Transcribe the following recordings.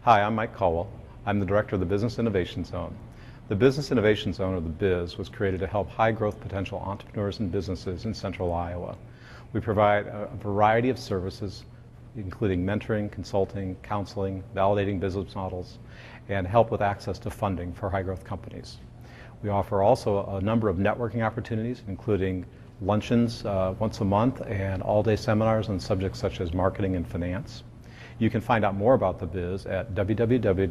Hi, I'm Mike Caldwell. I'm the Director of the Business Innovation Zone. The Business Innovation Zone, or the BIZ, was created to help high-growth potential entrepreneurs and businesses in central Iowa. We provide a variety of services, including mentoring, consulting, counseling, validating business models, and help with access to funding for high-growth companies. We offer also a number of networking opportunities, including luncheons once a month and all-day seminars on subjects such as marketing and finance. You can find out more about the BIZ at www.bizci.org.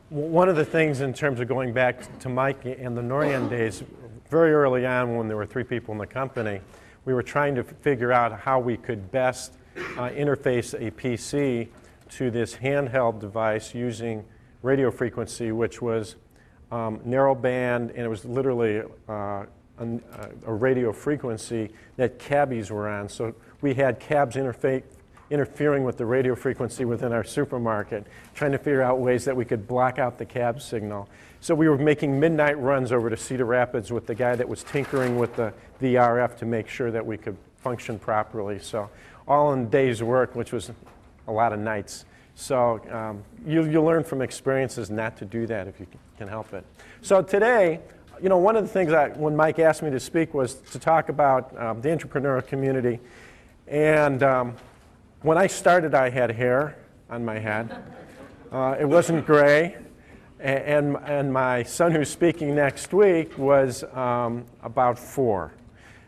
One of the things in terms of going back to Mike and the Norian days, very early on when there were 3 people in the company, we were trying to figure out how we could best interface a PC to this handheld device using radio frequency, which was narrow band, and it was literally a radio frequency that cabbies were on. So we had cabs interfering with the radio frequency within our supermarket, trying to figure out ways that we could block out the cab signal. So we were making midnight runs over to Cedar Rapids with the guy that was tinkering with the RF to make sure that we could function properly. So all in a day's work, which was a lot of nights. So you learn from experiences not to do that if you can help it. So today, you know, one of the things when Mike asked me to speak was to talk about the entrepreneurial community. And when I started, I had hair on my head. It wasn't gray. And my son, who's speaking next week, was about 4.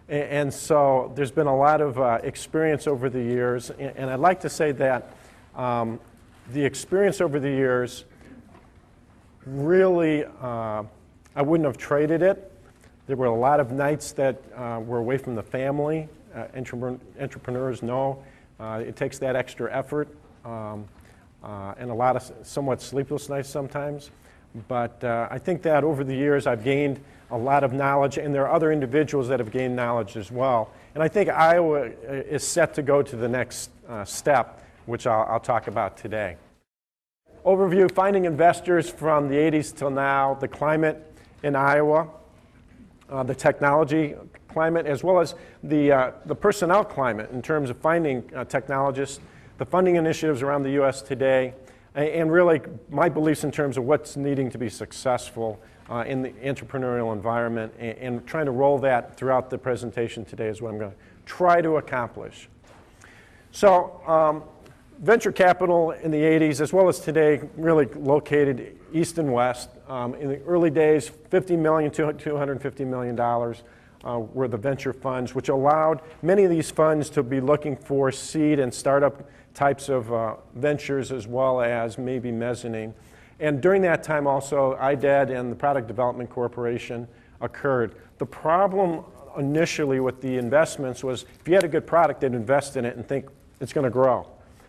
And so there's been a lot of experience over the years. And I'd like to say that the experience over the years really, I wouldn't have traded it. There were a lot of nights that were away from the family. Entrepreneurs know it takes that extra effort and a lot of somewhat sleepless nights sometimes. But I think that over the years I've gained a lot of knowledge, and there are other individuals that have gained knowledge as well. And I think Iowa is set to go to the next step, which I'll talk about today. Overview: finding investors from the 80s till now, the climate in Iowa, the technology climate, as well as the personnel climate in terms of finding technologists, the funding initiatives around the U.S. today, and really my beliefs in terms of what's needing to be successful in the entrepreneurial environment, and trying to roll that throughout the presentation today is what I'm going to try to accomplish. So venture capital in the 80s, as well as today, really located east and west. In the early days, $50 million to $250 million were the venture funds, which allowed many of these funds to be looking for seed and startup types of ventures, as well as maybe mezzanine. And during that time also, IDED and the Product Development Corporation occurred. The problem initially with the investments was if you had a good product, they'd invest in it and think it's going to grow.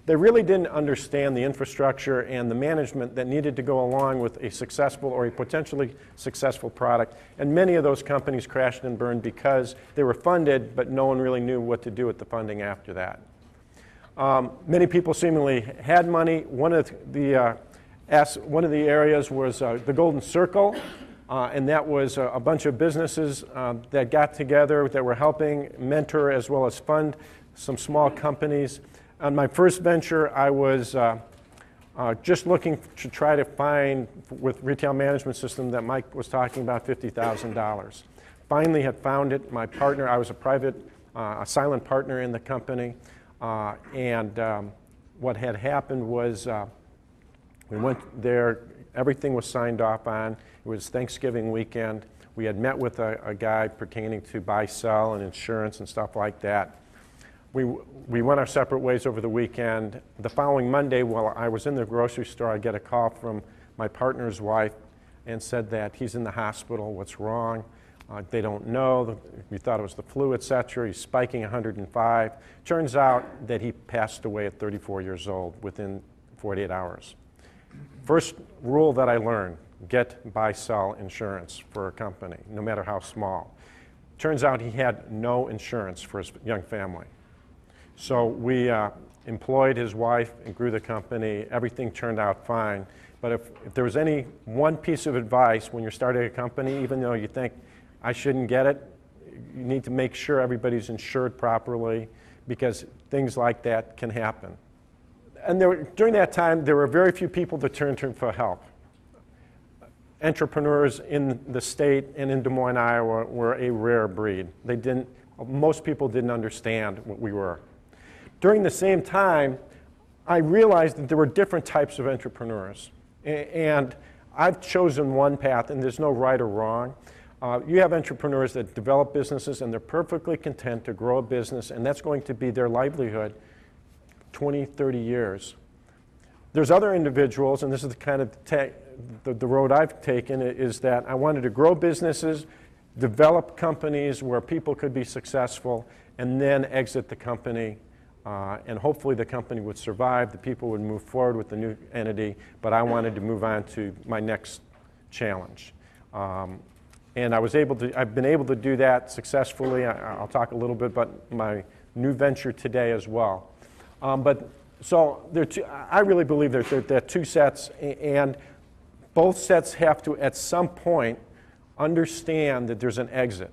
They really didn't understand the infrastructure and the management that needed to go along with a successful or a potentially successful product. And many of those companies crashed and burned because they were funded, but no one really knew what to do with the funding after that. Many people seemingly had money. One of the areas was the Golden Circle, and that was a bunch of businesses that got together that were helping mentor as well as fund some small companies. On my first venture, I was just looking to try to find, with retail management system that Mike was talking about, $50,000. Finally had found it. My partner, I was a silent partner in the company, and what had happened was we went there, everything was signed off on. It was Thanksgiving weekend. We had met with a guy pertaining to buy, sell, and insurance and stuff like that. We went our separate ways over the weekend. The following Monday, while I was in the grocery store, I get a call from my partner's wife and said that he's in the hospital. What's wrong? They don't know. We thought it was the flu, etc. He's spiking 105. Turns out that he passed away at 34 years old within 48 hours. First rule that I learned: get, buy, sell insurance for a company, no matter how small. Turns out he had no insurance for his young family. So we employed his wife and grew the company. Everything turned out fine. But if there was any one piece of advice when you're starting a company, even though you think, I shouldn't get it, you need to make sure everybody's insured properly. because things like that can happen. And during that time, there were very few people to turn to for help. Entrepreneurs in the state and in Des Moines, Iowa were a rare breed. Most people didn't understand what we were. During the same time, I realized that there were different types of entrepreneurs. And I've chosen one path, and there's no right or wrong. You have entrepreneurs that develop businesses, and they're perfectly content to grow a business, and that's going to be their livelihood 20, 30 years. There's other individuals, and this is the kind of the road I've taken, is that I wanted to grow businesses, develop companies where people could be successful, and then exit the company. And hopefully the company would survive, the people would move forward with the new entity, but I wanted to move on to my next challenge. And I've been able to do that successfully. I'll talk a little bit about my new venture today as well. So I really believe there are two sets, and both sets have to, at some point, understand that there's an exit,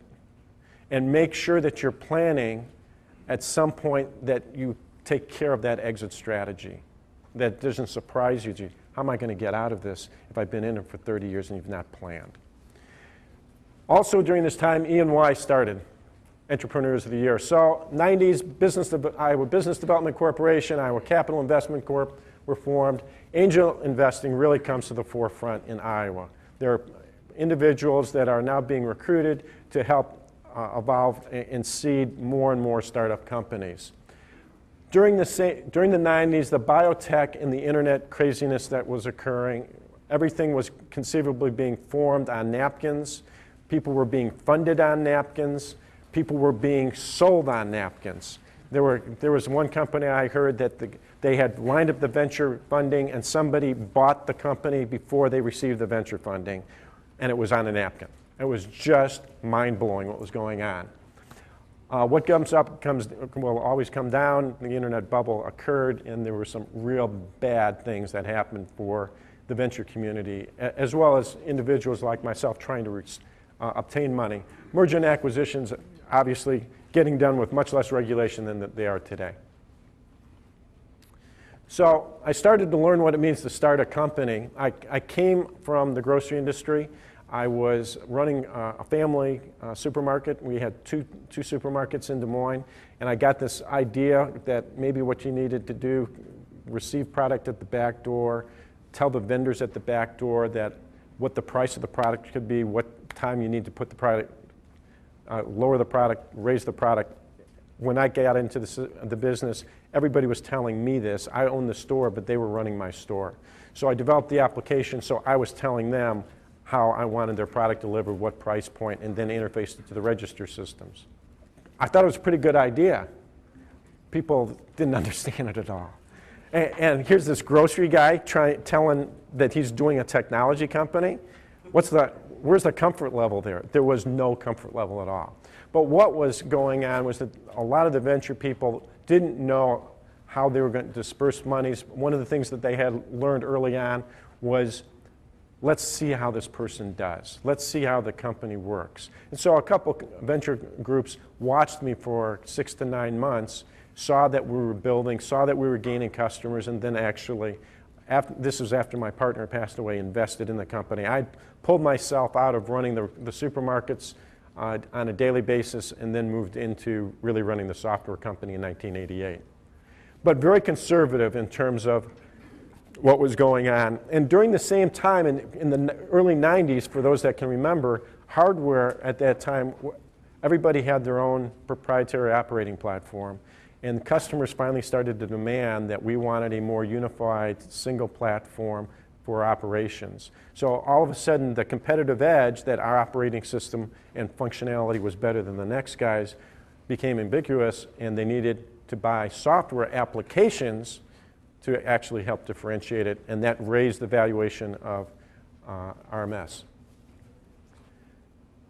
and make sure that you're planning at some point that you take care of that exit strategy, that doesn't surprise you. How am I going to get out of this if I've been in it for 30 years and you've not planned? Also during this time, E&Y started, Entrepreneurs of the Year. So 90s, Iowa Business Development Corporation, Iowa Capital Investment Corp were formed. Angel investing really comes to the forefront in Iowa. There are individuals that are now being recruited to help evolve and seed more and more startup companies. During the 90s, the biotech and the internet craziness that was occurring, everything was conceivably being formed on napkins. People were being funded on napkins. People were being sold on napkins. There was one company I heard that they had lined up the venture funding, and somebody bought the company before they received the venture funding, and it was on a napkin. It was just mind-blowing what was going on. What comes up will always come down. The internet bubble occurred, and there were some real bad things that happened for the venture community, as well as individuals like myself trying to obtain money. Merger and acquisitions, obviously, getting done with much less regulation than they are today. So I started to learn what it means to start a company. I came from the grocery industry. I was running a family supermarket. We had two supermarkets in Des Moines, and I got this idea that maybe what you needed to do, receive product at the back door, tell the vendors at the back door that what the price of the product could be, what time you need to put the product, lower the product, raise the product. When I got into the business, everybody was telling me this. I owned the store, but they were running my store. So I developed the application, so I was telling them how I wanted their product delivered, what price point, and then interfaced it to the register systems. I thought it was a pretty good idea. People didn't understand it at all. And here's this grocery guy telling that he's doing a technology company. Where's the comfort level there? There was no comfort level at all. But what was going on was that a lot of the venture people didn't know how they were going to disperse monies. One of the things that they had learned early on was, let's see how this person does. Let's see how the company works. And so a couple venture groups watched me for 6 to 9 months, saw that we were building, saw that we were gaining customers, and then actually, this was after my partner passed away, invested in the company. I pulled myself out of running the supermarkets on a daily basis and then moved into really running the software company in 1988. But very conservative in terms of what was going on. And during the same time, in the early 90s, for those that can remember, hardware at that time, everybody had their own proprietary operating platform. And customers finally started to demand that we wanted a more unified single platform for operations. So all of a sudden, the competitive edge that our operating system and functionality was better than the next guy's became ambiguous, and they needed to buy software applications to actually help differentiate it, and that raised the valuation of RMS.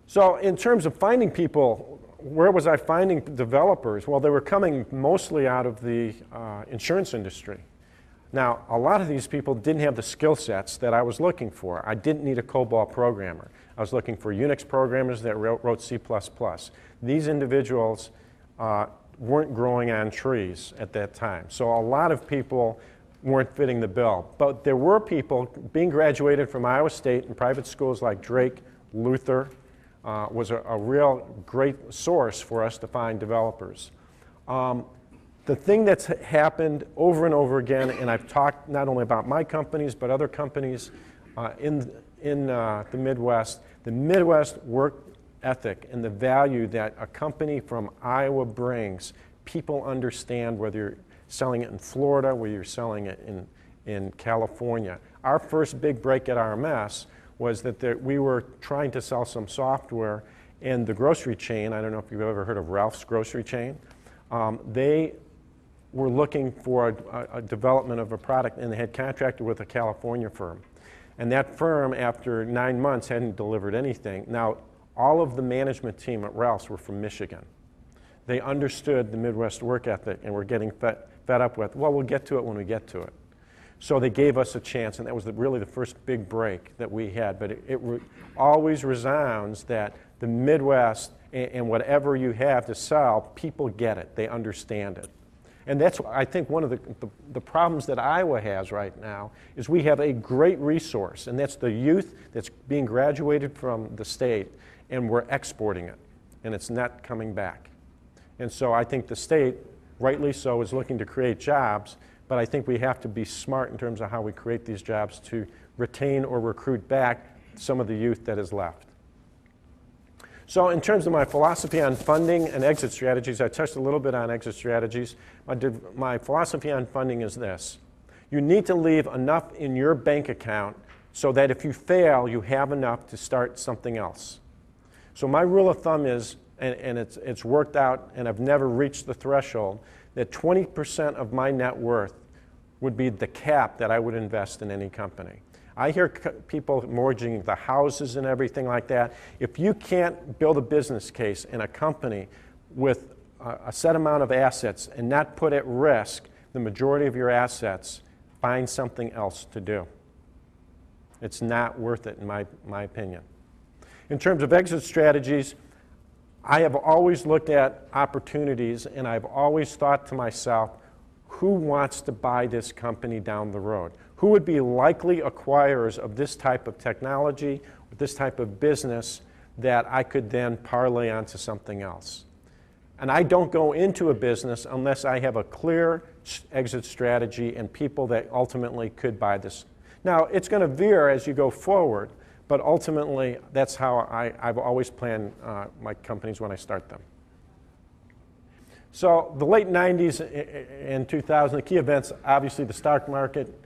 So in terms of finding people, where was I finding developers? Well, they were coming mostly out of the insurance industry. Now, a lot of these people didn't have the skill sets that I was looking for. I didn't need a COBOL programmer. I was looking for Unix programmers that wrote C++. These individuals weren't growing on trees at that time. So a lot of people weren't fitting the bill. But there were people being graduated from Iowa State and private schools like Drake, Luther, was a real great source for us to find developers. The thing that's happened over and over again, and I've talked not only about my companies, but other companies in the Midwest work ethic and the value that a company from Iowa brings, people understand whether you're selling it in Florida, whether you're selling it in California. Our first big break at RMS was that we were trying to sell some software, and the grocery chain, I don't know if you've ever heard of Ralph's grocery chain, they were looking for a development of a product, and they had contracted with a California firm. And that firm, after 9 months, hadn't delivered anything. Now, all of the management team at Ralph's were from Michigan. They understood the Midwest work ethic and were getting fed up with, well, we'll get to it when we get to it. So they gave us a chance, and that was really the first big break that we had. But it always resounds that the Midwest and whatever you have to sell, people get it. They understand it. And that's, I think, one of the problems that Iowa has right now is we have a great resource, and that's the youth that's being graduated from the state, and we're exporting it, and it's not coming back. And so I think the state, rightly so, is looking to create jobs, but I think we have to be smart in terms of how we create these jobs to retain or recruit back some of the youth that is left. So in terms of my philosophy on funding and exit strategies, I touched a little bit on exit strategies. My philosophy on funding is this. You need to leave enough in your bank account so that if you fail, you have enough to start something else. So my rule of thumb is, and it's worked out, and I've never reached the threshold, that 20% of my net worth would be the cap that I would invest in any company. I hear people mortgaging the houses and everything like that. If you can't build a business case in a company with a set amount of assets and not put at risk the majority of your assets, find something else to do. It's not worth it, in my opinion. In terms of exit strategies, I have always looked at opportunities, and I've always thought to myself, who wants to buy this company down the road? Who would be likely acquirers of this type of technology, this type of business that I could then parlay onto something else? And I don't go into a business unless I have a clear exit strategy and people that ultimately could buy this. Now, it's going to veer as you go forward, but ultimately that's how I've always planned my companies when I start them. So the late 90s and 2000, the key events, obviously the stock market,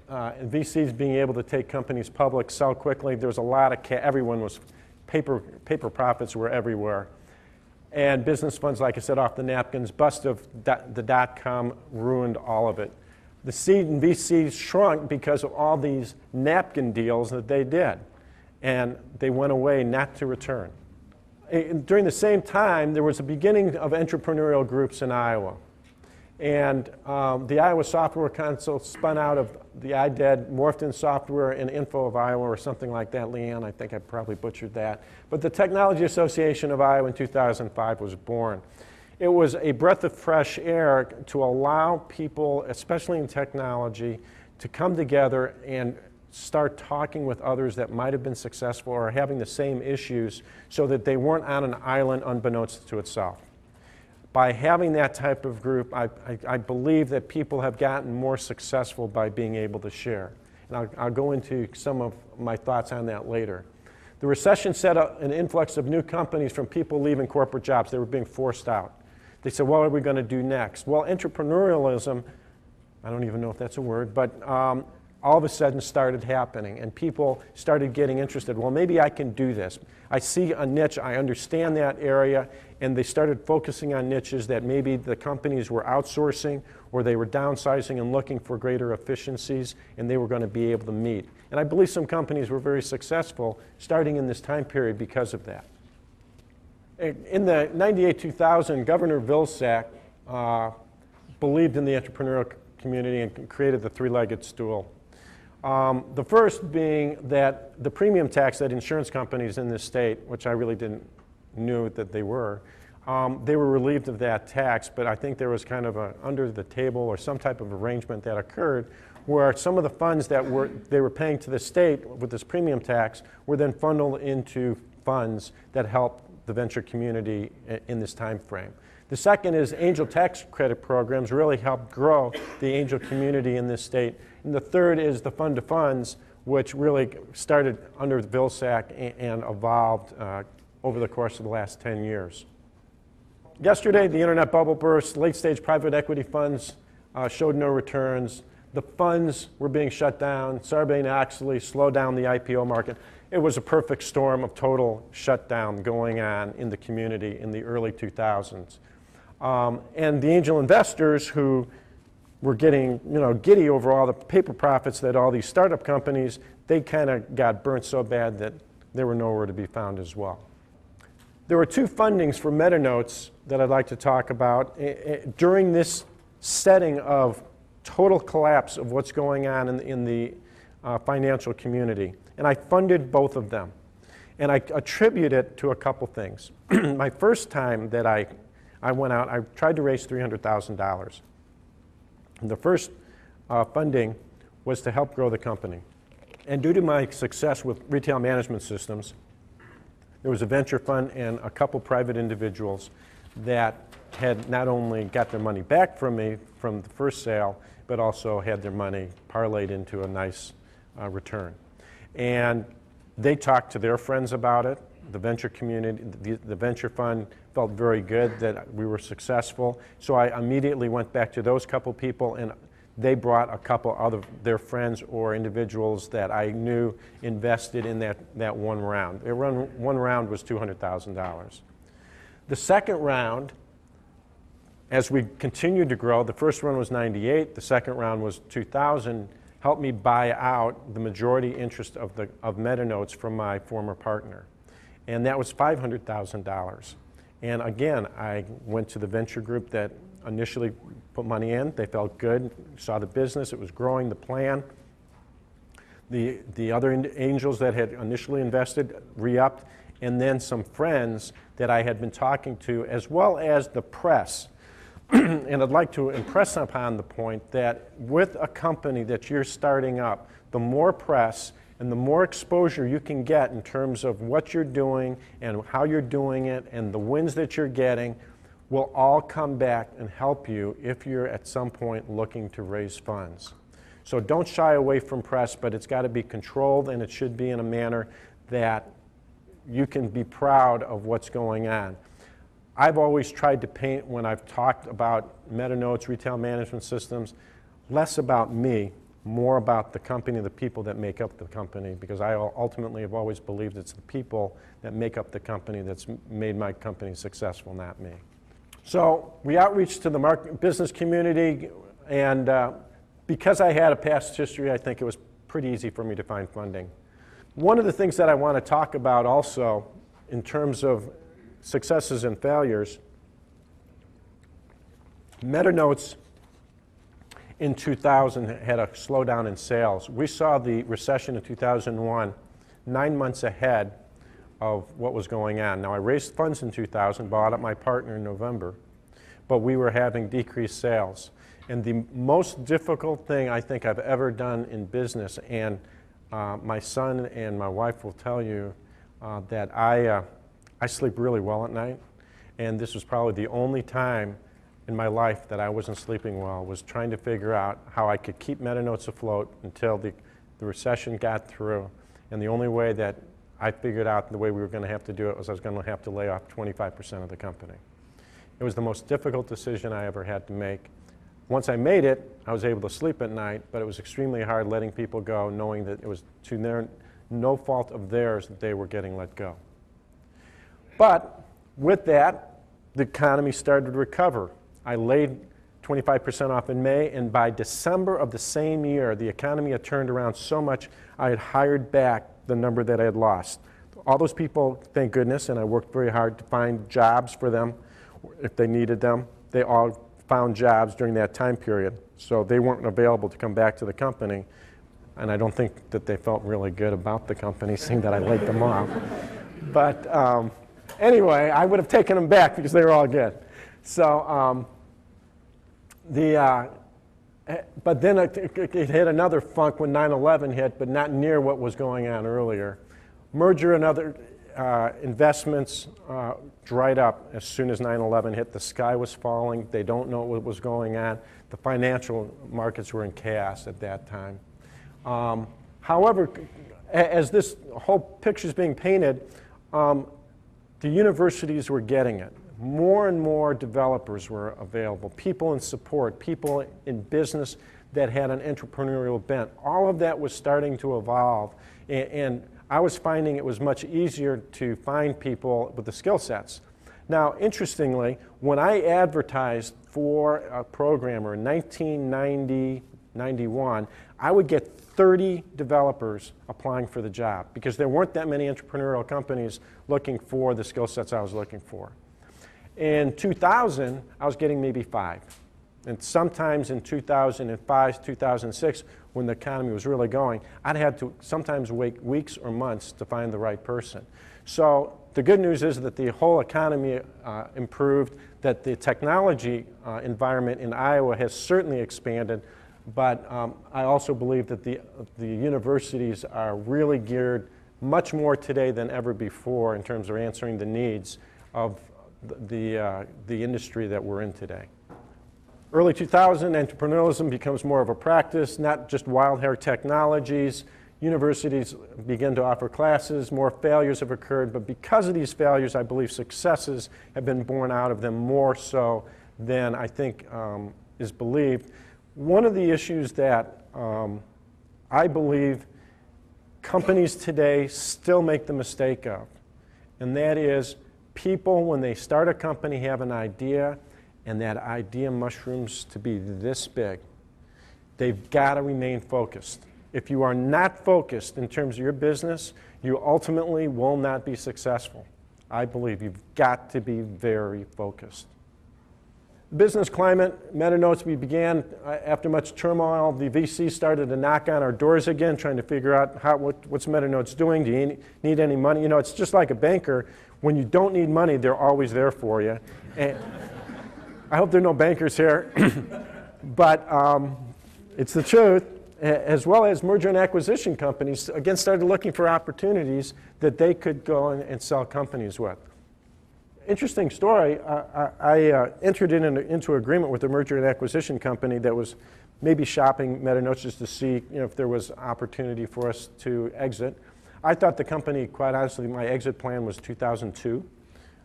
and VCs being able to take companies public, sell quickly. There was a lot of everyone was paper profits were everywhere, and business funds, like I said, off the napkins. Bust of the dot-com ruined all of it. The seed and VCs shrunk because of all these napkin deals that they did, and they went away not to return. During the same time, there was a beginning of entrepreneurial groups in Iowa. And the Iowa Software Council spun out of the IDED, morphed in Software and Info of Iowa or something like that. Leanne, I think I probably butchered that. But the Technology Association of Iowa in 2005 was born. It was a breath of fresh air to allow people, especially in technology, to come together and start talking with others that might have been successful or having the same issues so that they weren't on an island unbeknownst to itself. By having that type of group, I believe that people have gotten more successful by being able to share. And I'll go into some of my thoughts on that later. The recession set up an influx of new companies from people leaving corporate jobs. They were being forced out. They said, what are we going to do next? Well, entrepreneurialism, I don't even know if that's a word, but all of a sudden started happening, and people started getting interested. Well, maybe I can do this. I see a niche, I understand that area, and they started focusing on niches that maybe the companies were outsourcing or they were downsizing and looking for greater efficiencies, and they were going to be able to meet. And I believe some companies were very successful starting in this time period because of that. In the 98-2000, Governor Vilsack believed in the entrepreneurial community and created the three-legged stool. The first being that the premium tax that insurance companies in this state, which I really didn't know that they were, they were relieved of that tax, but I think there was kind of a under the table or some type of arrangement that occurred where some of the funds that they were paying to the state with this premium tax were then funneled into funds that help the venture community in this time frame. The second is angel tax credit programs really helped grow the angel community in this state. And the third is the fund to funds, which really started under the Vilsack and evolved over the course of the last 10 years. Yesterday, the internet bubble burst. Late-stage private equity funds showed no returns. The funds were being shut down. Sarbanes-Oxley slowed down the IPO market. It was a perfect storm of total shutdown going on in the community in the early 2000s. And the angel investors who were getting giddy over all the paper profits that all these startup companies, they kind of got burnt so bad that they were nowhere to be found as well. There were two fundings for MetaNotes that I'd like to talk about during this setting of total collapse of what's going on in the financial community. And I funded both of them. And I attribute it to a couple things. My first time that I went out, I tried to raise $300,000. And the first funding was to help grow the company. And due to my success with retail management systems, there was a venture fund and a couple private individuals that had not only got their money back from me from the first sale, but also had their money parlayed into a nice return. And they talked to their friends about it. The venture community, the venture fund felt very good that we were successful. So I immediately went back to those couple people, and they brought a couple other their friends or individuals that I knew invested in that one round. One round was $200,000. The second round, as we continued to grow, the first round was 98, the second round was 2,000, helped me buy out the majority interest of MetaNotes from my former partner. And that was $500,000. And again, I went to the venture group that initially put money in. They felt good, saw the business, it was growing, the plan. The other angels that had initially invested re-upped, and then some friends that I had been talking to, as well as the press. And I'd like to impress upon the point that with a company that you're starting up, the more press and the more exposure you can get in terms of what you're doing and how you're doing it and the wins that you're getting will all come back and help you if you're at some point looking to raise funds. So don't shy away from press, but it's got to be controlled, and it should be in a manner that you can be proud of what's going on. I've always tried to paint, when I've talked about MetaNotes, retail management systems, less about me, more about the company, the people that make up the company, because I ultimately have always believed it's the people that make up the company that's made my company successful, not me. So we outreach to the business community, and because I had a past history, I think it was pretty easy for me to find funding. One of the things that I want to talk about also in terms of successes and failures, MetaNotes in 2000 had a slowdown in sales. We saw the recession in 2001 9 months ahead of what was going on. Now, I raised funds in 2000, bought up my partner in November, but we were having decreased sales. And the most difficult thing I think I've ever done in business, and my son and my wife will tell you that I sleep really well at night, and this was probably the only time in my life that I wasn't sleeping well, was trying to figure out how I could keep MetaNotes afloat until the recession got through. And the only way that I figured out the way we were going to have to do it was I was going to have to lay off 25% of the company. It was the most difficult decision I ever had to make. Once I made it, I was able to sleep at night, but it was extremely hard letting people go, knowing that it was to no fault of theirs that they were getting let go. But with that, the economy started to recover. I laid 25% off in May, and by December of the same year, the economy had turned around so much, I had hired back the number that I had lost. All those people, thank goodness, and I worked very hard to find jobs for them if they needed them. They all found jobs during that time period, so they weren't available to come back to the company, and I don't think that they felt really good about the company, seeing that I laid them off. But Anyway, I would have taken them back because they were all good. So but then it hit another funk when 9/11 hit, but not near what was going on earlier. Merger and other investments dried up as soon as 9/11 hit. The sky was falling. They don't know what was going on. The financial markets were in chaos at that time. However, as this whole picture is being painted, the universities were getting it. More and more developers were available, people in support, people in business that had an entrepreneurial bent. All of that was starting to evolve, and I was finding it was much easier to find people with the skill sets. Now, interestingly, when I advertised for a programmer in 1990, 91, I would get 30 developers applying for the job because there weren't that many entrepreneurial companies looking for the skill sets I was looking for. In 2000, I was getting maybe 5. And sometimes in 2005, 2006, when the economy was really going, I'd had to sometimes wait weeks or months to find the right person. So the good news is that the whole economy improved, that the technology environment in Iowa has certainly expanded, but I also believe that the universities are really geared much more today than ever before in terms of answering the needs of the industry that we're in today. Early 2000, entrepreneurialism becomes more of a practice, not just wild hair technologies. Universities begin to offer classes, more failures have occurred, but because of these failures, I believe successes have been born out of them more so than I think is believed. One of the issues that I believe companies today still make the mistake of, and that is people, when they start a company, have an idea, and that idea mushrooms to be this big. They've got to remain focused. If you are not focused in terms of your business, you ultimately will not be successful. I believe you've got to be very focused. Business climate, MetaNotes, we began after much turmoil. The VC started to knock on our doors again, trying to figure out what's MetaNotes doing. Do you need any money? You know, it's just like a banker. When you don't need money, they're always there for you. And I hope there are no bankers here, but it's the truth. As well as merger and acquisition companies, again, started looking for opportunities that they could go and sell companies with. Interesting story, I entered into agreement with a merger and acquisition company that was maybe shopping MetaNotes just to see if there was opportunity for us to exit. I thought the company, quite honestly, my exit plan was 2002.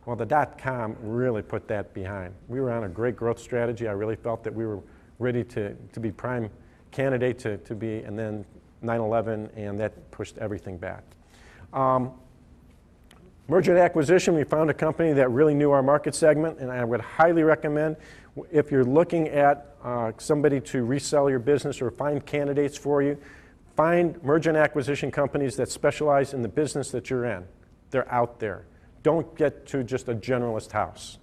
Well, the .com really put that behind. We were on a great growth strategy. I really felt that we were ready to be prime candidate to be, and then 9/11, and that pushed everything back. Merger and acquisition, we found a company that really knew our market segment, and I would highly recommend, if you're looking at somebody to resell your business or find candidates for you, find merger and acquisition companies that specialize in the business that you're in. They're out there. Don't get to just a generalist house.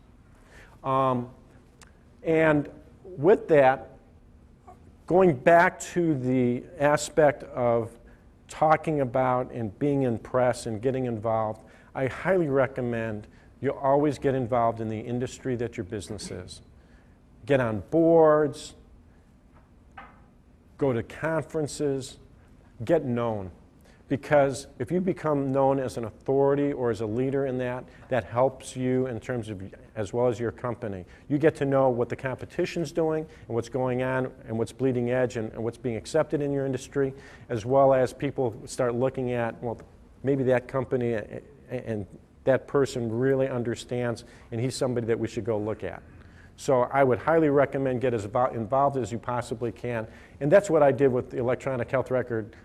And with that, going back to the aspect of talking about and being in press and getting involved, I highly recommend you always get involved in the industry that your business is. Get on boards, go to conferences, get known. Because if you become known as an authority or as a leader in that, that helps you in terms of, as well as your company. You get to know what the competition's doing and what's going on and what's bleeding edge and what's being accepted in your industry, as well as people start looking at, well, maybe that company and that person really understands and he's somebody that we should go look at. So I would highly recommend get as involved as you possibly can. And that's what I did with the Electronic Health Record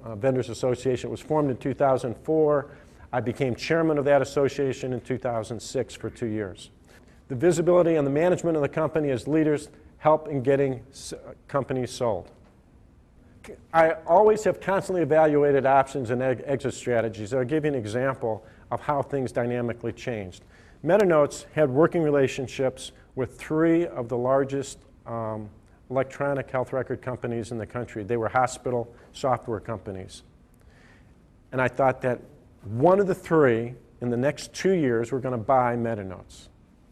Vendors Association. It was formed in 2004. I became chairman of that association in 2006 for 2 years. The visibility and the management of the company as leaders help in getting companies sold. I always have constantly evaluated options and exit strategies. I'll give you an example of how things dynamically changed. MetaNotes had working relationships with 3 of the largest electronic health record companies in the country. They were hospital software companies. And I thought that one of the 3 in the next 2 years, we're going to buy MetaNotes.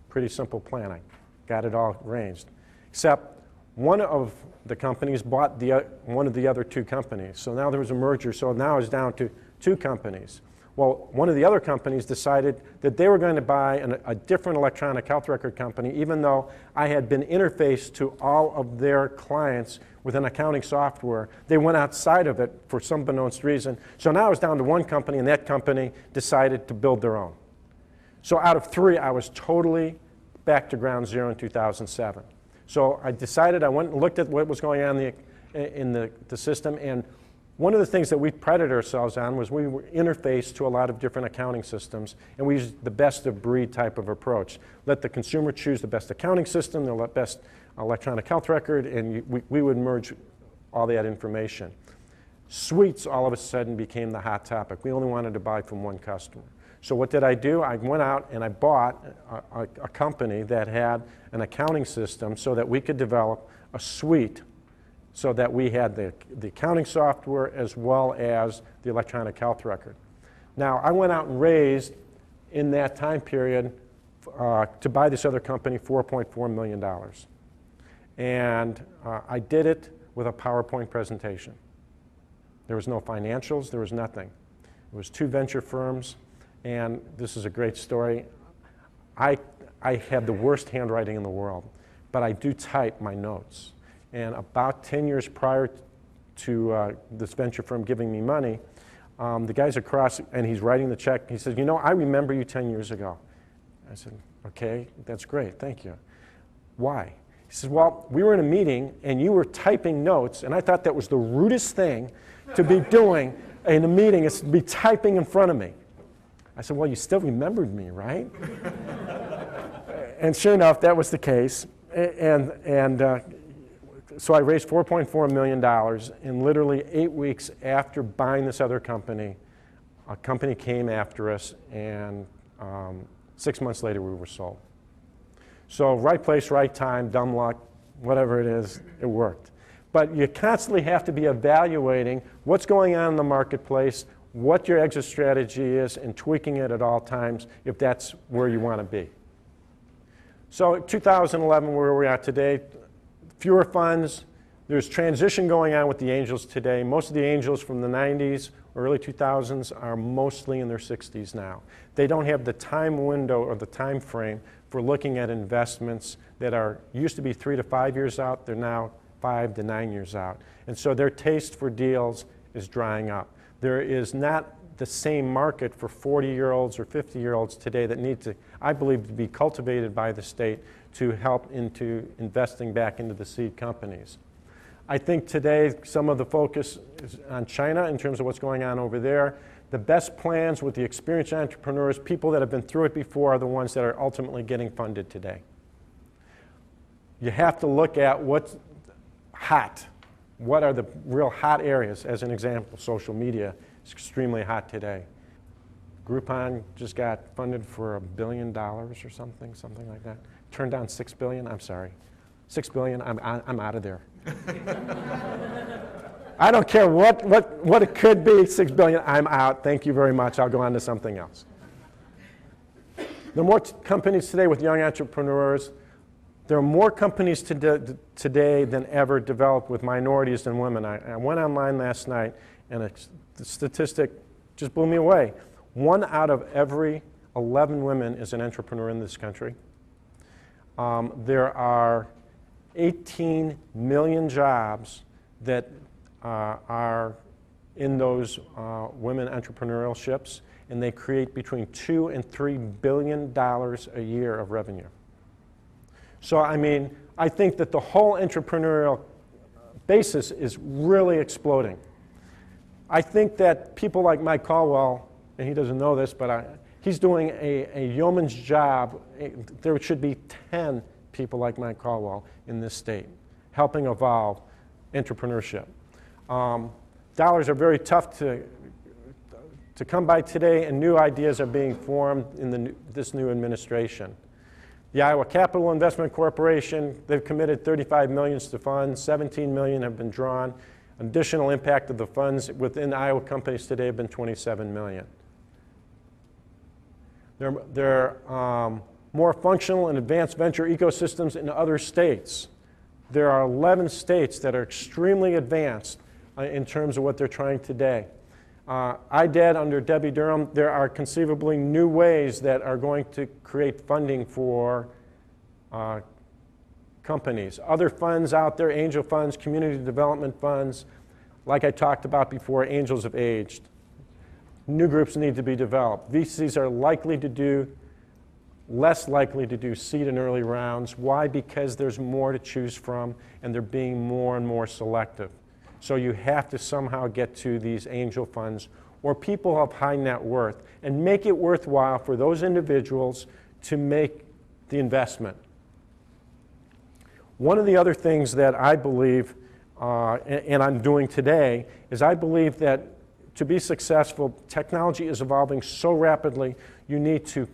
Pretty simple planning. Got it all arranged. Except one of the companies bought one of the other 2 companies. So now there was a merger, so now it's down to 2 companies. Well, one of the other companies decided that they were going to buy a different electronic health record company, even though I had been interfaced to all of their clients with an accounting software. They went outside of it for some unbeknownst reason. So now it's down to 1 company, and that company decided to build their own. So out of 3, I was totally back to ground zero in 2007. So I decided, I went and looked at what was going on in the system, and one of the things that we prided ourselves on was we were interfaced to a lot of different accounting systems, and we used the best of breed type of approach. Let the consumer choose the best accounting system, the best electronic health record, and we would merge all that information. Suites all of a sudden became the hot topic. We only wanted to buy from 1 customer. So what did I do? I went out and I bought a company that had an accounting system so that we could develop a suite so that we had the accounting software as well as the electronic health record. Now, I went out and raised in that time period to buy this other company $4.4 million. And I did it with a PowerPoint presentation. There was no financials, there was nothing. It was 2 venture firms, and this is a great story. I had the worst handwriting in the world, but I do type my notes. And about 10 years prior to this venture firm giving me money, the guy's across, and he's writing the check. He says, you know, I remember you 10 years ago. I said, okay, that's great, thank you. Why? He says, well, we were in a meeting, and you were typing notes, and I thought that was the rudest thing to be doing in a meeting, is to be typing in front of me. I said, well, you still remembered me, right? And sure enough, that was the case. So I raised $4.4 million, and literally 8 weeks after buying this other company, a company came after us, and 6 months later we were sold. So right place, right time, dumb luck, whatever it is, it worked. But you constantly have to be evaluating what's going on in the marketplace, what your exit strategy is, and tweaking it at all times if that's where you want to be. So 2011, where we're at today, fewer funds. There's transition going on with the angels today. Most of the angels from the 90s or early 2000s are mostly in their 60s now. They don't have the time window or the time frame for looking at investments that used to be 3 to 5 years out. They're now 5 to 9 years out. And so their taste for deals is drying up. There is not the same market for 40-year-olds or 50-year-olds today that need to, I believe, to be cultivated by the state to help into investing back into the seed companies. I think today some of the focus is on China in terms of what's going on over there. The best plans with the experienced entrepreneurs, people that have been through it before, are the ones that are ultimately getting funded today. You have to look at what's hot. What are the real hot areas? As an example, social media is extremely hot today. Groupon just got funded for $1 billion or something like that. Turned down $6 billion. I'm sorry, $6 billion. I'm out of there. I don't care what it could be. $6 billion. I'm out. Thank you very much. I'll go on to something else. There are more companies today with young entrepreneurs. There are more companies today than ever developed with minorities than women. I went online last night, and the statistic just blew me away. 1 out of every 11 women is an entrepreneur in this country. There are 18 million jobs that are in those women entrepreneurialships, and they create between $2 and $3 billion a year of revenue. So, I mean, I think that the whole entrepreneurial basis is really exploding. I think that people like Mike Caldwell, and he doesn't know this, but he's doing a yeoman's job. There should be 10 people like Mike Caldwell in this state helping evolve entrepreneurship. Dollars are very tough to come by today, and new ideas are being formed in this new administration. The Iowa Capital Investment Corporation, they've committed $35 million to funds, $17 million have been drawn. Additional impact of the funds within Iowa companies today have been $27 million. There are more functional and advanced venture ecosystems in other states. There are 11 states that are extremely advanced in terms of what they're trying today. IDED under Debbie Durham, there are conceivably new ways that are going to create funding for companies. Other funds out there, angel funds, community development funds, like I talked about before, angels have aged. New groups need to be developed. VCs are less likely to do seed and early rounds. Why? Because there's more to choose from and they're being more and more selective. So you have to somehow get to these angel funds or people of high net worth and make it worthwhile for those individuals to make the investment. One of the other things that I believe, and I'm doing today, is I believe that to be successful, technology is evolving so rapidly, you need to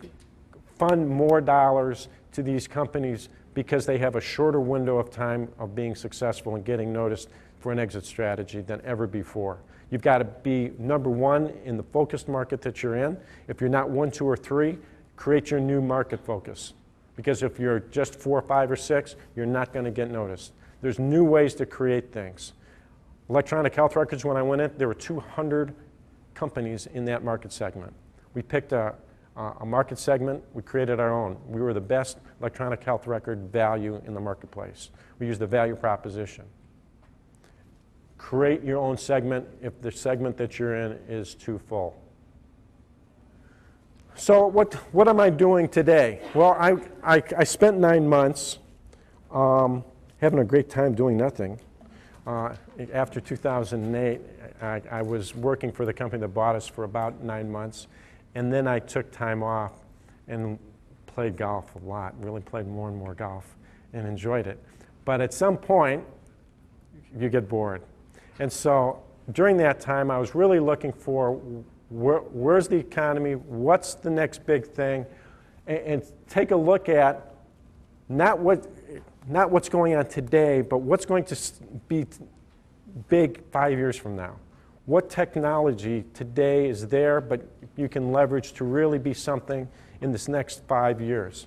fund more dollars to these companies because they have a shorter window of time of being successful and getting noticed for an exit strategy than ever before. You've got to be number one in the focused market that you're in. If you're not 1, 2, or 3, create your new market focus. Because if you're just 4, 5, or 6, you're not going to get noticed. There's new ways to create things. Electronic health records, when I went in, there were 200 companies in that market segment. We picked a market segment, we created our own. We were the best electronic health record value in the marketplace. We used the value proposition. Create your own segment if the segment that you're in is too full. So what am I doing today? Well, I spent 9 months having a great time doing nothing. After 2008, I was working for the company that bought us for about 9 months, and then I took time off and played golf a lot, really played more and more golf and enjoyed it. But at some point, you get bored. And so during that time, I was really looking for where's the economy, what's the next big thing, and take a look at not what's going on today, but what's going to be big 5 years from now. What technology today is there, but you can leverage to really be something in this next 5 years.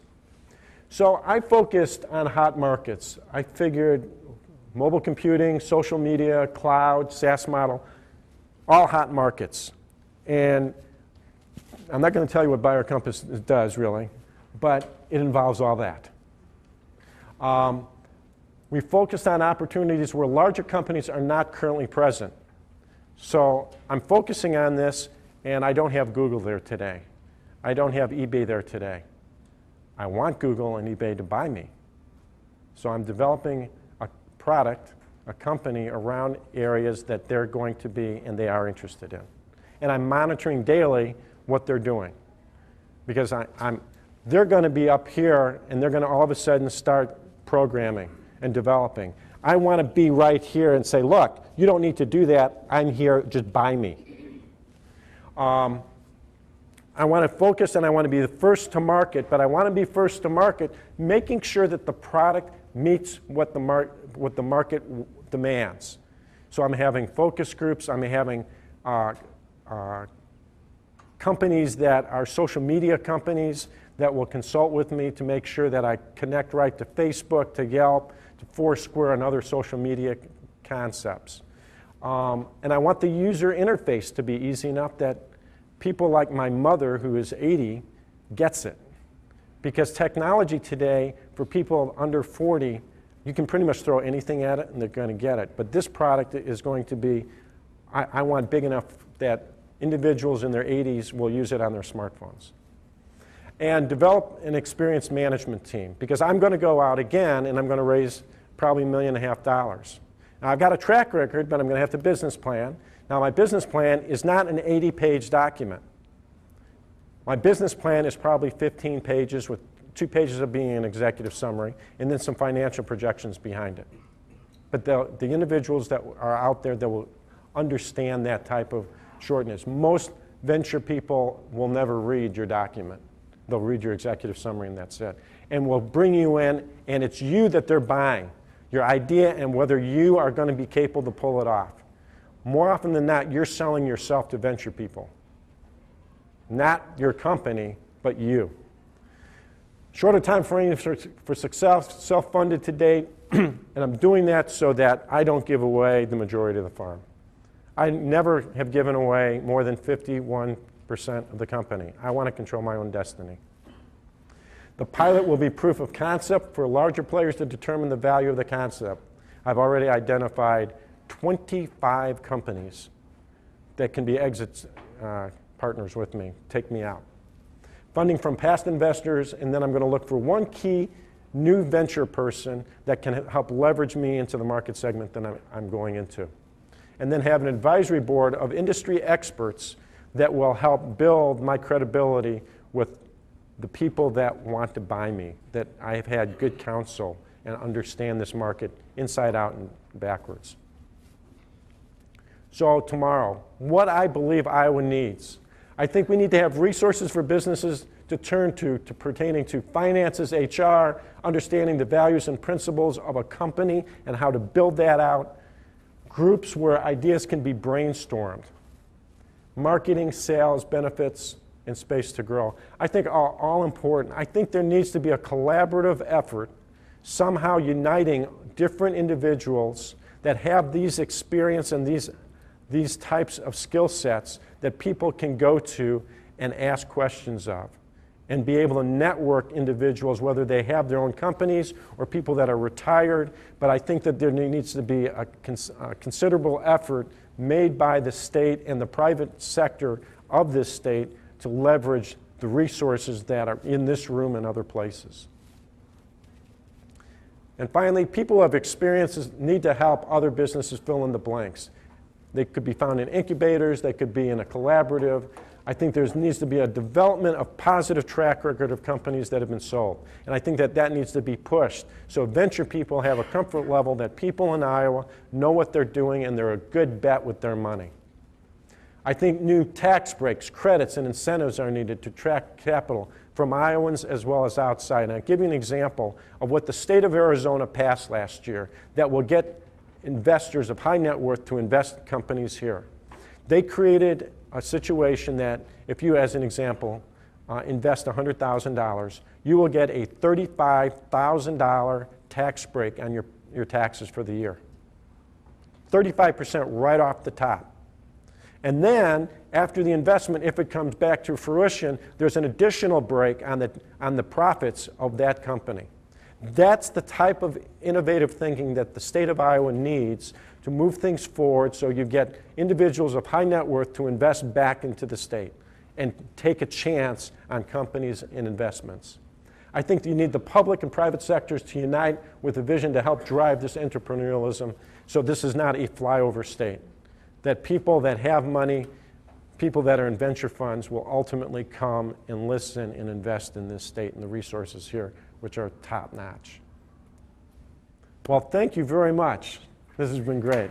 So I focused on hot markets. I figured mobile computing, social media, cloud, SaaS model, all hot markets. And I'm not going to tell you what Buyer Compass does, really, but it involves all that. We focused on opportunities where larger companies are not currently present. So I'm focusing on this, and I don't have Google there today. I don't have eBay there today. I want Google and eBay to buy me. So I'm developing a product, a company around areas that they're going to be and they are interested in. And I'm monitoring daily what they're doing. Because they're going to be up here and they're going to all of a sudden start programming and developing. I want to be right here and say, look, you don't need to do that. I'm here, just buy me. I want to focus and I want to be the first to market, but I want to be first to market, making sure that the product meets what the market demands. So I'm having focus groups, I'm having companies that are social media companies that will consult with me to make sure that I connect right to Facebook, to Yelp, to Foursquare, and other social media concepts. And I want the user interface to be easy enough that people like my mother, who is 80, gets it. Because technology today, for people under 40, you can pretty much throw anything at it and they're going to get it. But this product is going to be, I want big enough that individuals in their 80s will use it on their smartphones. And develop an experienced management team. Because I'm going to go out again and I'm going to raise probably $1.5 million. Now I've got a track record, but I'm going to have the business plan. Now my business plan is not an 80-page document. My business plan is probably 15 pages with 2 pages of being an executive summary and then some financial projections behind it. But the individuals that are out there that will understand that type of shortness. Most venture people will never read your document. They'll read your executive summary and that's it. And will bring you in and it's you that they're buying. Your idea and whether you are going to be capable to pull it off. More often than not, you're selling yourself to venture people. Not your company but you. Shorter time frame for success, self-funded to date, and I'm doing that so that I don't give away the majority of the farm. I never have given away more than 51% of the company. I want to control my own destiny. The pilot will be proof of concept for larger players to determine the value of the concept. I've already identified 25 companies that can be exit partners with me, take me out. Funding from past investors, and then I'm going to look for one key new venture person that can help leverage me into the market segment that I'm going into. And then have an advisory board of industry experts that will help build my credibility with the people that want to buy me, that I have had good counsel and understand this market inside out and backwards. So tomorrow, what I believe Iowa needs. I think we need to have resources for businesses to turn to pertaining to finances, HR, understanding the values and principles of a company and how to build that out. Groups where ideas can be brainstormed. Marketing, sales, benefits, and space to grow. I think are all important. I think there needs to be a collaborative effort, somehow uniting different individuals that have these experience and these types of skill sets that people can go to and ask questions of, and be able to network individuals, whether they have their own companies or people that are retired. But I think that there needs to be a considerable effort made by the state and the private sector of this state to leverage the resources that are in this room and other places. And finally, people who have experiences need to help other businesses fill in the blanks. They could be found in incubators, they could be in a collaborative. I think there needs to be a development of positive track record of companies that have been sold. And I think that needs to be pushed. So venture people have a comfort level that people in Iowa know what they're doing and they're a good bet with their money. I think new tax breaks, credits, and incentives are needed to attract capital from Iowans as well as outside. And I'll give you an example of what the state of Arizona passed last year that will get investors of high net worth to invest in companies here. They created a situation that if you, as an example, invest $100,000, you will get a $35,000 tax break on your taxes for the year. 35% right off the top. And then, after the investment, if it comes back to fruition, there's an additional break on the profits of that company. That's the type of innovative thinking that the state of Iowa needs to move things forward so you get individuals of high net worth to invest back into the state and take a chance on companies and investments. I think you need the public and private sectors to unite with a vision to help drive this entrepreneurialism so this is not a flyover state. That people that have money, people that are in venture funds will ultimately come and listen and invest in this state and the resources here, which are top notch. Well, thank you very much. This has been great.